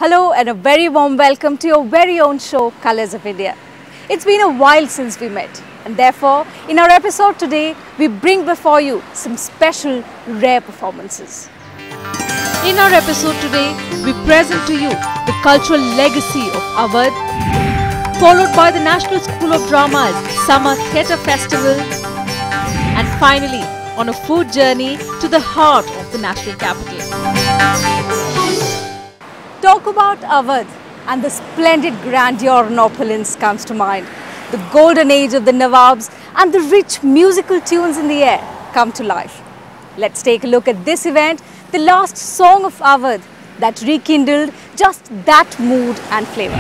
Hello and a very warm welcome to your very own show, Colours of India. It's been a while since we met, and therefore, in our episode today, we bring before you some special, rare performances. In our episode today, we present to you the cultural legacy of Awadh, followed by the National School of Drama's Summer Theatre Festival, and finally, on a food journey to the heart of the national capital. Talk about Awadh and the splendid grandeur and opulence comes to mind. The golden age of the Nawabs and the rich musical tunes in the air come to life. Let's take a look at this event, the Last Song of Awadh, that rekindled just that mood and flavour.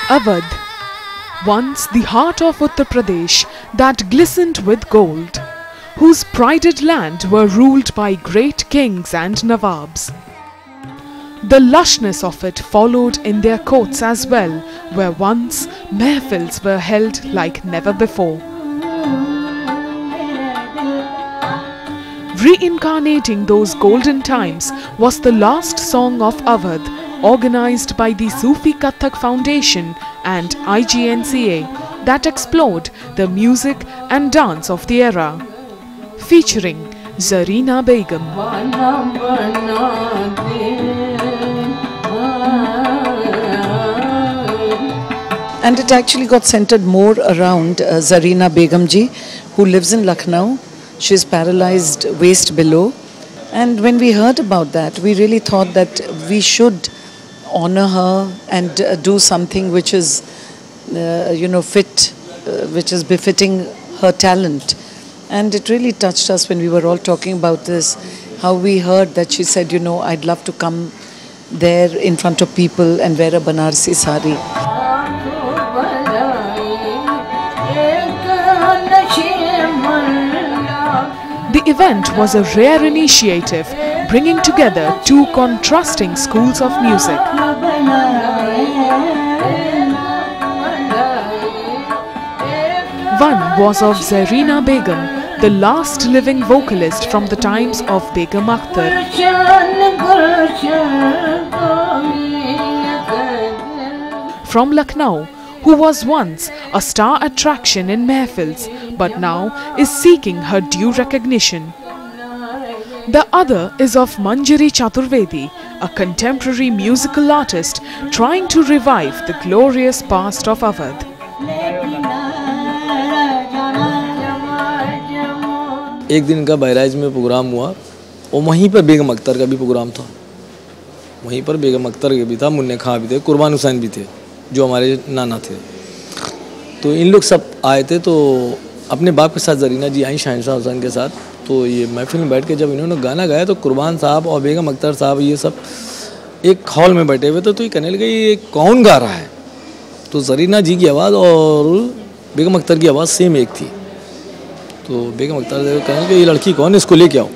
Awadh, once the heart of Uttar Pradesh that glistened with gold, whose prided land were ruled by great kings and Nawabs. The lushness of it followed in their courts as well, where once mehfils were held like never before. Reincarnating those golden times was the Last Song of Awadh, organized by the Sufi Kathak Foundation and IGNCA, that explored the music and dance of the era, featuring Zarina Begum, and it actually got centered more around Zarina Begum ji, who lives in Lucknow. She is paralyzed waist below, and when we heard about that, we really thought that we should honor her and do something which is, fit, which is befitting her talent. And it really touched us when we were all talking about this, how we heard that she said, I'd love to come there in front of people and wear a Banarsi sari. The event was a rare initiative, bringing together two contrasting schools of music. One was of Zarina Begum, the last living vocalist from the times of Begum Akhtar. From Lucknow, who was once a star attraction in mehfils, but now is seeking her due recognition. The other is of Manjari Chaturvedi, a contemporary musical artist trying to revive the glorious past of Awadh. एक दिन का बहराइच में programme हुआ और वहीं पर बेगम अख्तर का भी प्रोग्राम था। वहीं पर बेगम अख्तर के भी था, मुन्ने खां भी थे, कुर्बान हुसैन भी थे, जो हमारे नाना थे। तो इन लोग सब आए थे, तो अपने बाप के साथ जरीना जी आई शाहिन हुसैन के साथ। तो ये महफिल में बैठ के जब इन्होंने गाना गाया तो कुर्बान साहब और बेगम अख्तर साहब ये सब एक हॉल में बैठे हुए थे। तो ये कहने लगे ये कौन गा रहा है? तो जरीना जी की आवाज़ और बेगम अख्तर की आवाज़ सेम एक थी। तो बेगम अख्तर कहने लगे ये लड़की कौन है, इसको लेके आओ,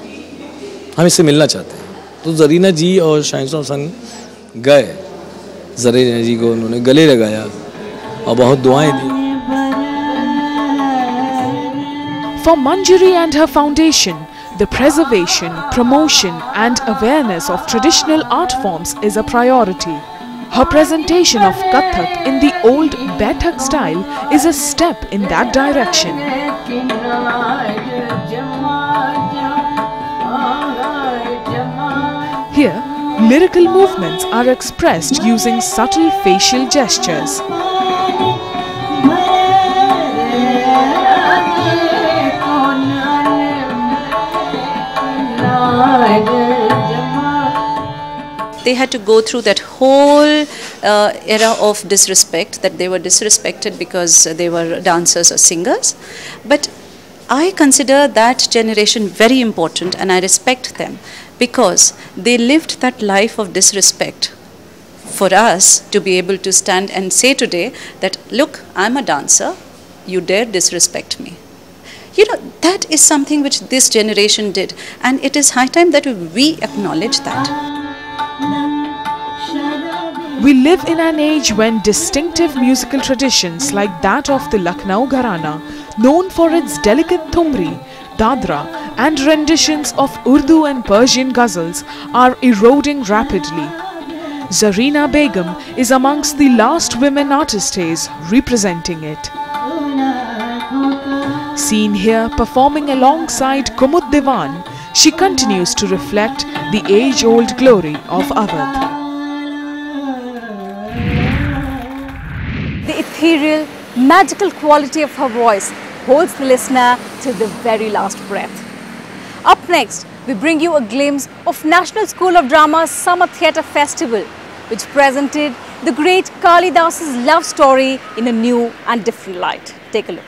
हम इससे मिलना चाहते हैं। तो जरीना जी और शाहिन हुसैन गए, जरीना जी को उन्होंने गले लगाया और बहुत दुआएं दी। For Manjari and her foundation, the preservation, promotion and awareness of traditional art forms is a priority. Her presentation of Kathak in the old Baithak style is a step in that direction. Here, lyrical movements are expressed using subtle facial gestures. They had to go through that whole era of disrespect, that they were disrespected because they were dancers or singers. But I consider that generation very important and I respect them because they lived that life of disrespect for us to be able to stand and say today that, look, I'm a dancer, you dare disrespect me. That is something which this generation did, and it is high time that we acknowledge that. We live in an age when distinctive musical traditions like that of the Lucknow Gharana, known for its delicate thumri, Dadra and renditions of Urdu and Persian ghazals are eroding rapidly. Zarina Begum is amongst the last women artistes representing it. Seen here performing alongside Kumud Diwan, she continues to reflect the age-old glory of Awadh. The ethereal, magical quality of her voice holds the listener till the very last breath. Up next, we bring you a glimpse of National School of Drama's Summer Theatre Festival, which presented the great Kalidas's love story in a new and different light. Take a look.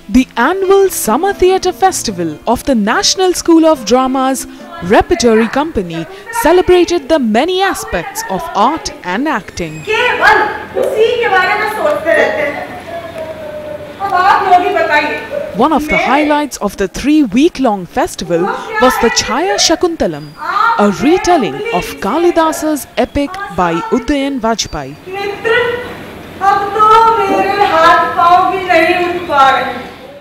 The annual Summer Theatre Festival of the National School of Drama's Repertory company celebrated the many aspects of art and acting. One of the highlights of the 3-week-long festival was the Chhaya Shakuntalam, a retelling of Kalidas's epic by Udayan Vajpayee.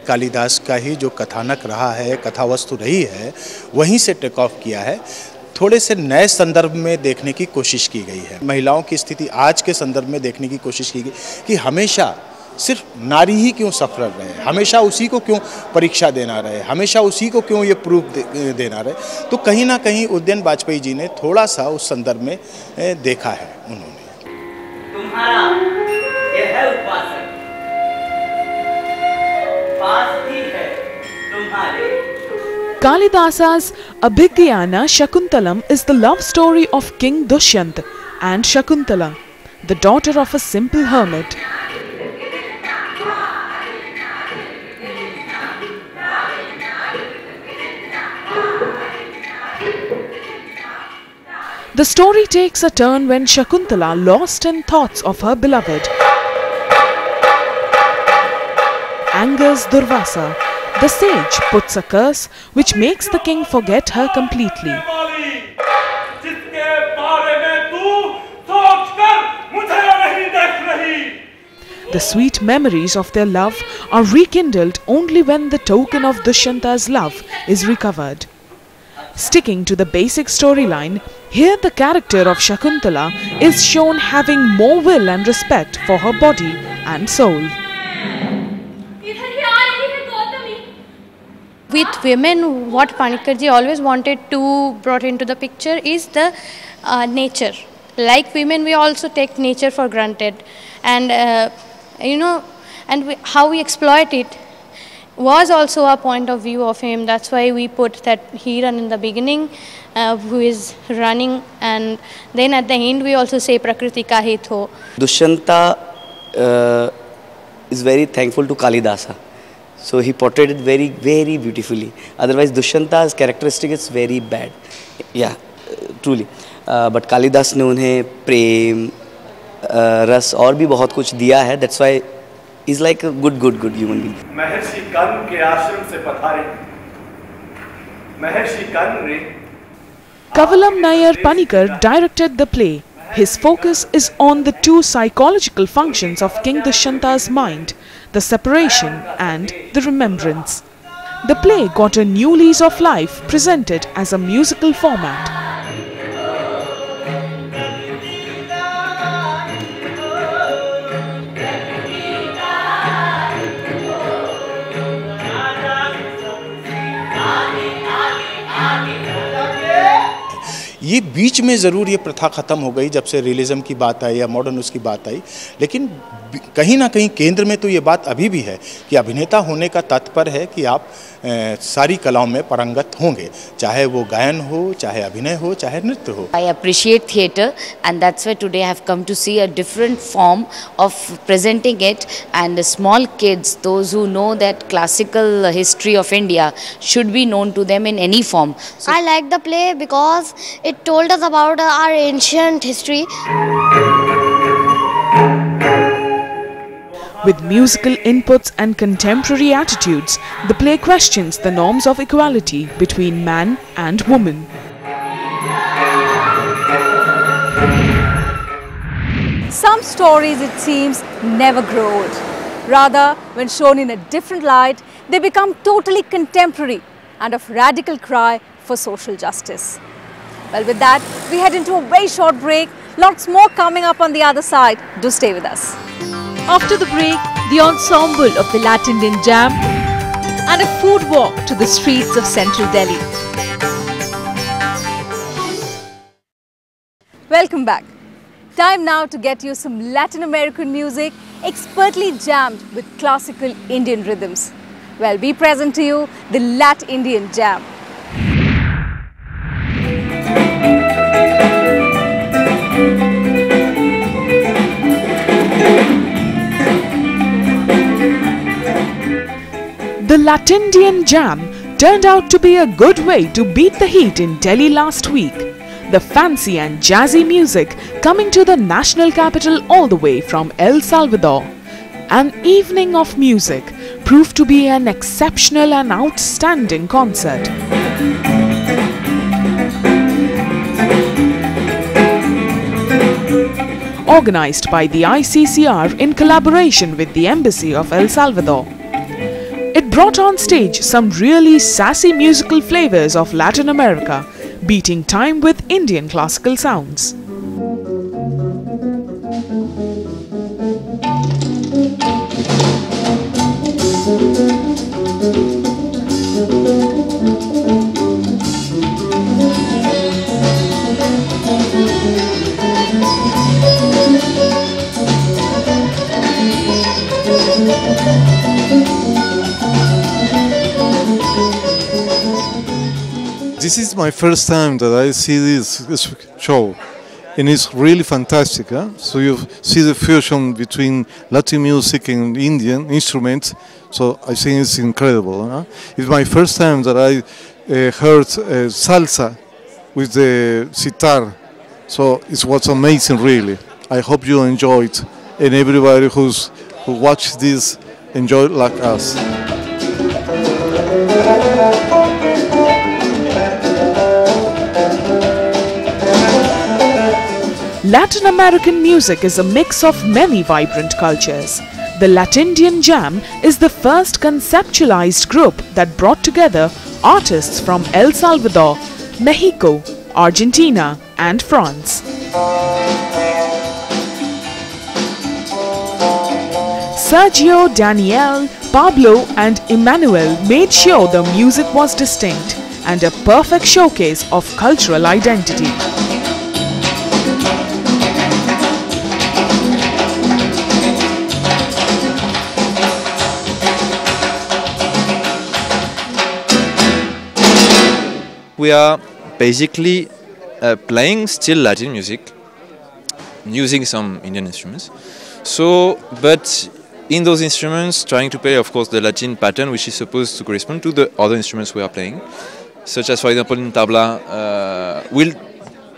Kalidas का ही जो कथानक रहा है, कथा वस्तु रही है, वहीं से टेक ऑफ किया है। थोड़े से नए संदर्भ में देखने की कोशिश की गई है। महिलाओं की स्थिति आज के संदर्भ में देखने की कोशिश की गई कि हमेशा सिर्फ नारी ही क्यों सफर रहे, हमेशा उसी को क्यों परीक्षा देना रहे, हमेशा उसी को क्यों ये प्रूफ देना रहे। तो कहीं ना कहीं उदयन वाजपेयी जी ने थोड़ा सा उस संदर्भ में देखा है उन्होंने। तुम्हारा ये है उपासक, Kalidasa's Abhigyana Shakuntalam is the love story of King Dushyant and Shakuntala, the daughter of a simple hermit. The story takes a turn when Shakuntala, lost in thoughts of her beloved, angers Durvasa. The sage puts a curse which makes the king forget her completely. The sweet memories of their love are rekindled only when the token of Dusyanta's love is recovered. Sticking to the basic storyline, here the character of Shakuntala is shown having more will and respect for her body and soul. With women, what Panikarji always wanted to brought into the picture is the nature. Like women, we also take nature for granted, and how we exploit it was also a point of view of him. That's why we put that hero in the beginning, who is running, and then at the end we also say Prakriti ka hi tho. Dushyanta is very thankful to Kalidasa. So he portrayed it very, very beautifully. Otherwise, Dusyanta's characteristic is very bad. Yeah, truly. But Kalidas ने उन्हें प्रेम, रस और भी बहुत कुछ दिया है. That's why he's like a good human being. महर्षि कर्ण के आश्रम से पधारे. महर्षि कर्ण ने Kavalam Nayar Panikar directed the play. His focus is on the two psychological functions of King Dusyanta's mind, the separation and the remembrance. The play got a new lease of life presented as a musical format. ये बीच में ज़रूर ये प्रथा ख़त्म हो गई जब से रियलिज्म की बात आई या मॉडर्न उसकी बात आई, लेकिन कहीं ना कहीं केंद्र में तो ये बात अभी भी है कि अभिनेता होने का तात्पर्य है कि आप सारी कलाओं में पारंगत होंगे, चाहे वो गायन हो, चाहे अभिनय हो, चाहे नृत्य हो. I appreciate theatre, and that's why today I have come to see a different form of presenting it, and the small kids, those who know that classical history of India, should be known to them in any form. So I like the play because it told us about our ancient history. With musical inputs and contemporary attitudes, the play questions the norms of equality between man and woman. Some stories, it seems, never grow old. Rather, when shown in a different light, they become totally contemporary and of radical cry for social justice. Well, with that, we head into a very short break. Lots more coming up on the other side. Do stay with us. After the break, the ensemble of the Latindian Jam and a food walk to the streets of central Delhi. Welcome back. Time now to get you some Latin American music expertly jammed with classical Indian rhythms. Well, we present to you the Latindian Jam. The Latindian Jam turned out to be a good way to beat the heat in Delhi last week. The fancy and jazzy music coming to the national capital all the way from El Salvador. An evening of music proved to be an exceptional and outstanding concert. Organized by the ICCR in collaboration with the Embassy of El Salvador. It brought on stage some really sassy musical flavors of Latin America, beating time with Indian classical sounds. This is my first time that I see this show, and it's really fantastic. Huh? So you see the fusion between Latin music and Indian instruments, so I think it's incredible. Huh? It's my first time that I heard salsa with the sitar, so it was amazing really. I hope you enjoyed, and everybody who watched this enjoyed like us. Latin American music is a mix of many vibrant cultures. The Latindian Jam is the first conceptualized group that brought together artists from El Salvador, Mexico, Argentina, and France. Sergio, Daniel, Pablo, and Emmanuel made sure the music was distinct and a perfect showcase of cultural identity. We are basically playing still Latin music, using some Indian instruments. So, but in those instruments, trying to play, of course, the Latin pattern, which is supposed to correspond to the other instruments we are playing, such as, for example, in tabla, we'll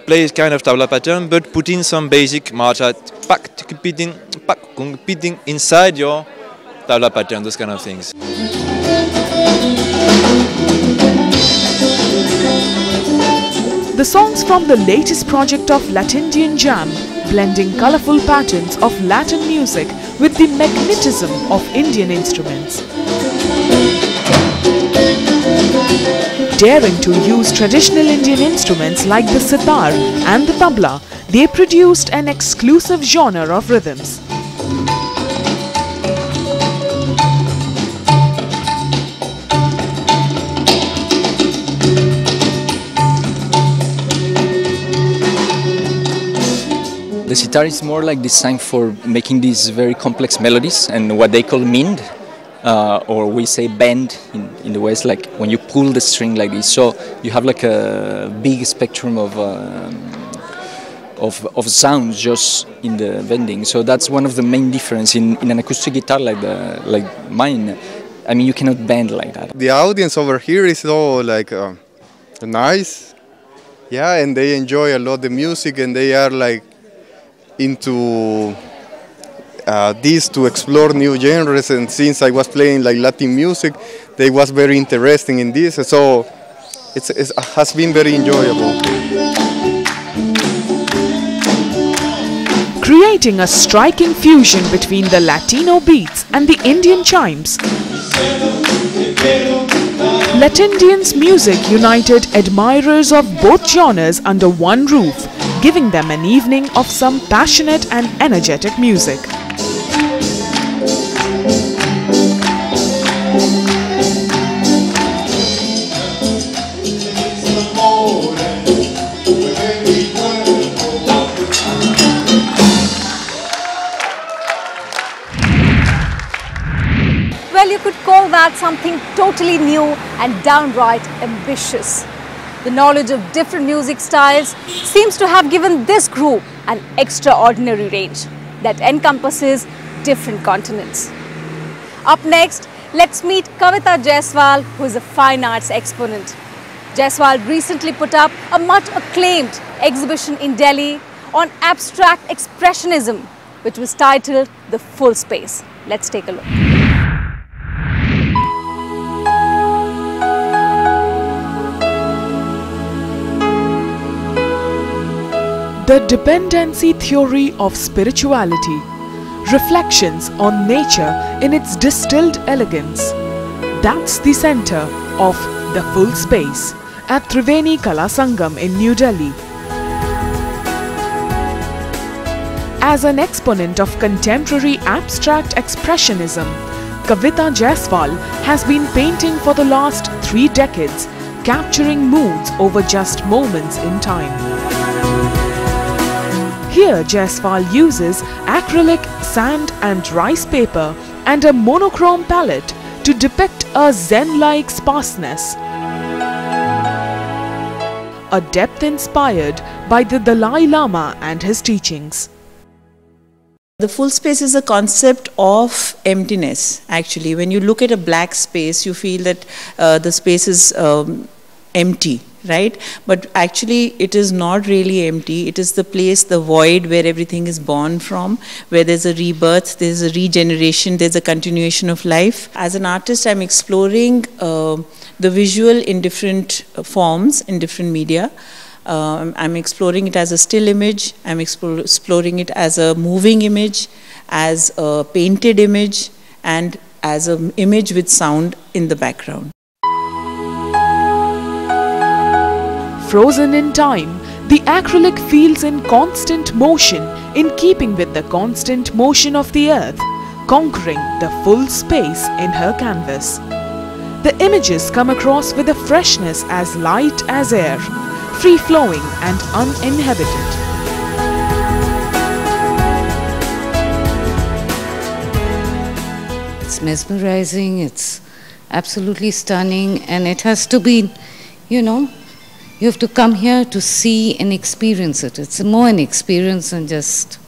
play kind of tabla pattern, but put in some basic marcha, competing inside your tabla pattern, those kind of things. The songs from the latest project of Latindian Jam, blending colorful patterns of Latin music with the magnetism of Indian instruments. Daring to use traditional Indian instruments like the sitar and the tabla, they produced an exclusive genre of rhythms. The sitar is more like designed for making these very complex melodies and what they call mind, or we say bend in the West, like when you pull the string like this. So you have like a big spectrum of sounds just in the bending. So that's one of the main difference in an acoustic guitar like mine. I mean, you cannot bend like that. The audience over here is all like nice, yeah, and they enjoy a lot the music, and they are like into this to explore new genres. And since I was playing like Latin music, they was very interesting in this, so it has been very enjoyable. creating a striking fusion between the Latino beats and the Indian chimes. Latindian's music united admirers of both genres under one roof, giving them an evening of some passionate and energetic music. Well, you could call that something totally new and downright ambitious. The knowledge of different music styles seems to have given this group an extraordinary range that encompasses different continents. Up next, let's meet Kavita Jaiswal, who is a fine arts exponent. Jaiswal recently put up a much acclaimed exhibition in Delhi on abstract expressionism, which was titled The Full Space. Let's take a look. The dependency theory of spirituality, reflections on nature in its distilled elegance. That's the center of The Full Space at Triveni Kala Sangam in New Delhi. As an exponent of contemporary abstract expressionism, Kavita Jaiswal has been painting for the last 3 decades, capturing moods over just moments in time. Here, Jaiswal uses acrylic, sand and rice paper and a monochrome palette to depict a zen-like sparseness, a depth inspired by the Dalai Lama and his teachings. The full space is a concept of emptiness. Actually, when you look at a black space, you feel that the space is empty, right? But actually it is not really empty. It is the place, the void where everything is born from, where there's a rebirth, there's a regeneration, there's a continuation of life. As an artist, I'm exploring the visual in different forms, in different media. I'm exploring it as a still image, I'm exploring it as a moving image, as a painted image, and as an image with sound in the background. Frozen in time, the acrylic feels in constant motion in keeping with the constant motion of the earth, conquering the full space in her canvas. The images come across with a freshness as light as air, free-flowing and uninhibited. It's mesmerizing, it's absolutely stunning, and it has to be, you know, you have to come here to see and experience it. It's more an experience than just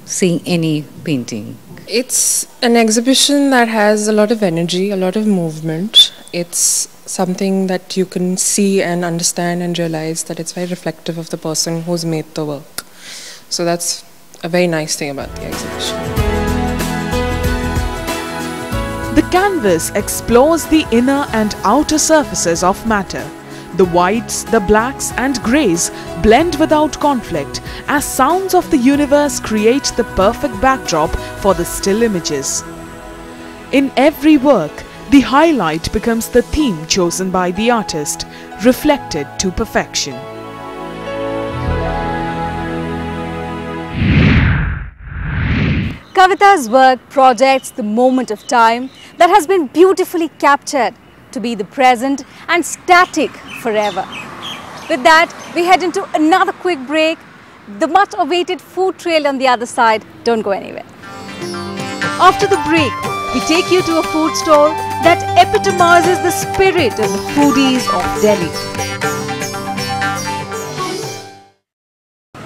seeing any painting. It's an exhibition that has a lot of energy, a lot of movement. It's something that you can see and understand and realize that it's very reflective of the person who's made the work. So that's a very nice thing about the exhibition. The canvas explores the inner and outer surfaces of matter. The whites, the blacks and greys blend without conflict as sounds of the universe create the perfect backdrop for the still images. In every work, the highlight becomes the theme chosen by the artist, reflected to perfection. Kavita's work projects the moment of time that has been beautifully captured to be the present and static forever. With that, we head into another quick break. The much awaited food trail on the other side. Don't go anywhere. After the break, we take you to a food stall that epitomizes the spirit of the foodies of Delhi.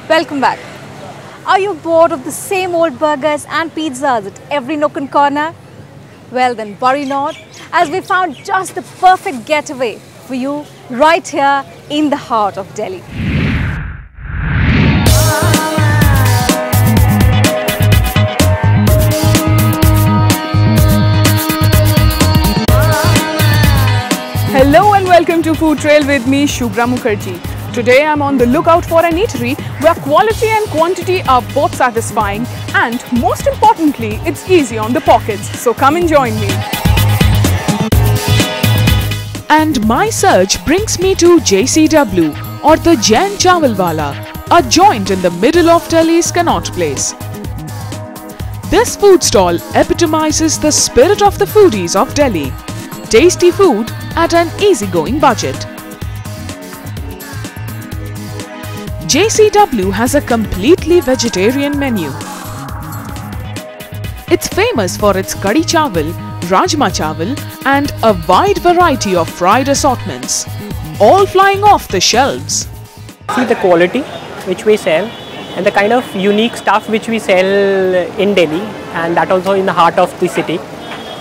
Welcome back. Are you bored of the same old burgers and pizzas at every nook and corner? Well then, worry not, as we found just the perfect getaway for you right here in the heart of Delhi. Hello and welcome to Food Trail with me, Shubhra Mukherjee. Today I'm on the lookout for an eatery where quality and quantity are both satisfying and most importantly, it's easy on the pockets. So come and join me. And my search brings me to JCW or the Jain Chawal Wala, a joint in the middle of Delhi's Connaught place. This food stall epitomizes the spirit of the foodies of Delhi. Tasty food at an easygoing budget. JCW has a completely vegetarian menu. It's famous for its kadhi chawal, rajma chawal and a wide variety of fried assortments, all flying off the shelves. See the quality which we sell and the kind of unique stuff which we sell in Delhi, and that also in the heart of the city,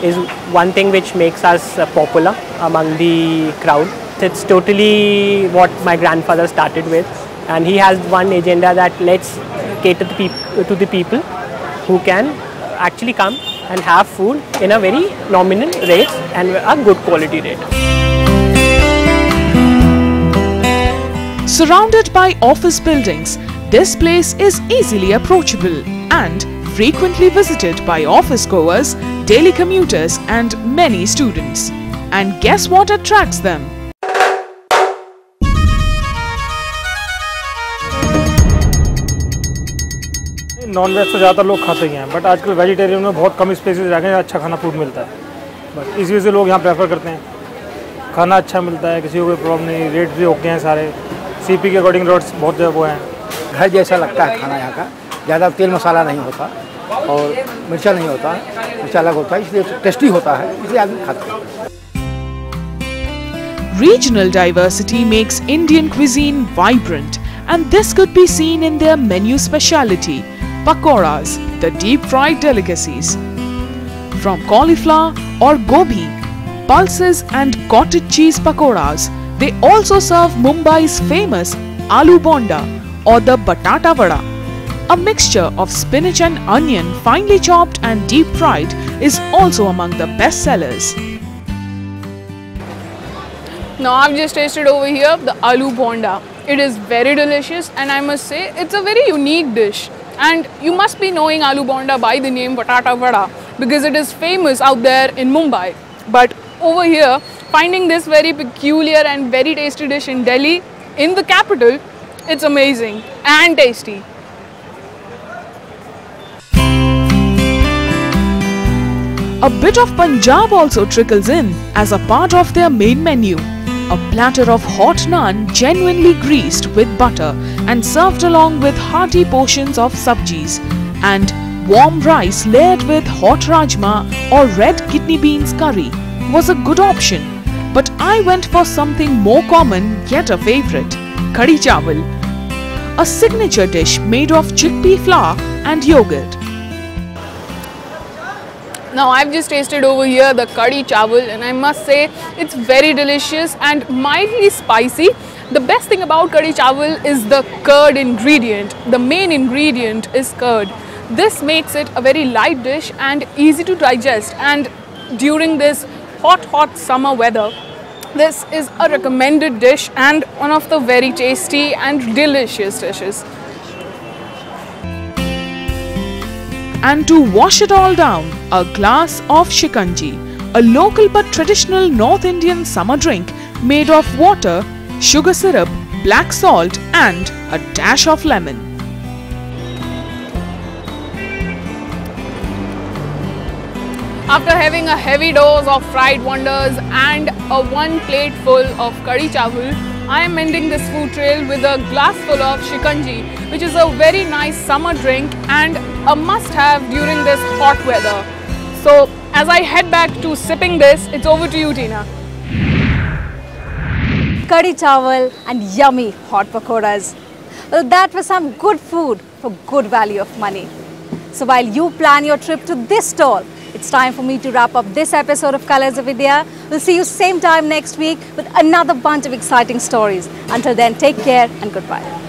is one thing which makes us popular among the crowd. It's totally what my grandfather started with, and he has one agenda that let's cater to the people who can actually come and have food in a very nominal rate and a good quality rate. Surrounded by office buildings, this place is easily approachable and frequently visited by office goers, daily commuters and many students. And guess what attracts them? Non-veg तो ज़्यादातर लोग खाते ही हैं, but आजकल vegetarian में बहुत कम spaces रह गए हैं, अच्छा खाना फूड मिलता है, बट इस वजह से लोग यहाँ प्रेफर करते हैं. खाना अच्छा मिलता है, किसी को कोई प्रॉब्लम नहीं, रेट भी ओके हैं सारे, सीपी के अकॉर्डिंग रेट्स बहुत वो हैं. घर जैसा लगता है खाना यहाँ का, ज़्यादा तेल मसाला नहीं होता और मिर्चा नहीं होता, मिर्चा अलग होता है, इसलिए टेस्टी होता है, इसलिए आदमी खाते हैं. Regional diversity makes Indian cuisine vibrant, and this could be seen in their menu speciality, pakoras, the deep-fried delicacies. From cauliflower or gobi, pulses and cottage cheese pakoras, they also serve Mumbai's famous aloo bonda or the batata vada. A mixture of spinach and onion finely chopped and deep-fried is also among the best sellers. Now I've just tasted over here the aloo bonda. It is very delicious and I must say it's a very unique dish. And you must be knowing aloo bonda by the name batata vada because it is famous out there in Mumbai. But over here, finding this very peculiar and very tasty dish in Delhi, in the capital, it's amazing and tasty. A bit of Punjab also trickles in as a part of their main menu. A platter of hot naan genuinely greased with butter and served along with hearty portions of sabjis, and warm rice layered with hot rajma or red kidney beans curry was a good option. But I went for something more common yet a favourite, kadhi chawal, a signature dish made of chickpea flour and yogurt. Now I've just tasted over here the kadhi chawal and I must say it's very delicious and mildly spicy. The best thing about kadhi chawal is the curd ingredient. The main ingredient is curd. This makes it a very light dish and easy to digest, and during this hot summer weather, this is a recommended dish and one of the very tasty and delicious dishes. And to wash it all down, a glass of shikanji, a local but traditional North Indian summer drink made of water, sugar syrup, black salt and a dash of lemon. After having a heavy dose of fried wonders and a one plate full of kadhi chawal, I am ending this food trail with a glass full of shikanji, which is a very nice summer drink and a must-have during this hot weather. So as I head back to sipping this, it's over to you, Teena. Kadhi chawal and yummy hot pakoras. Well, that was some good food for good value of money. So while you plan your trip to this stall, it's time for me to wrap up this episode of Colors of India. We'll see you same time next week with another bunch of exciting stories. Until then, take care and goodbye.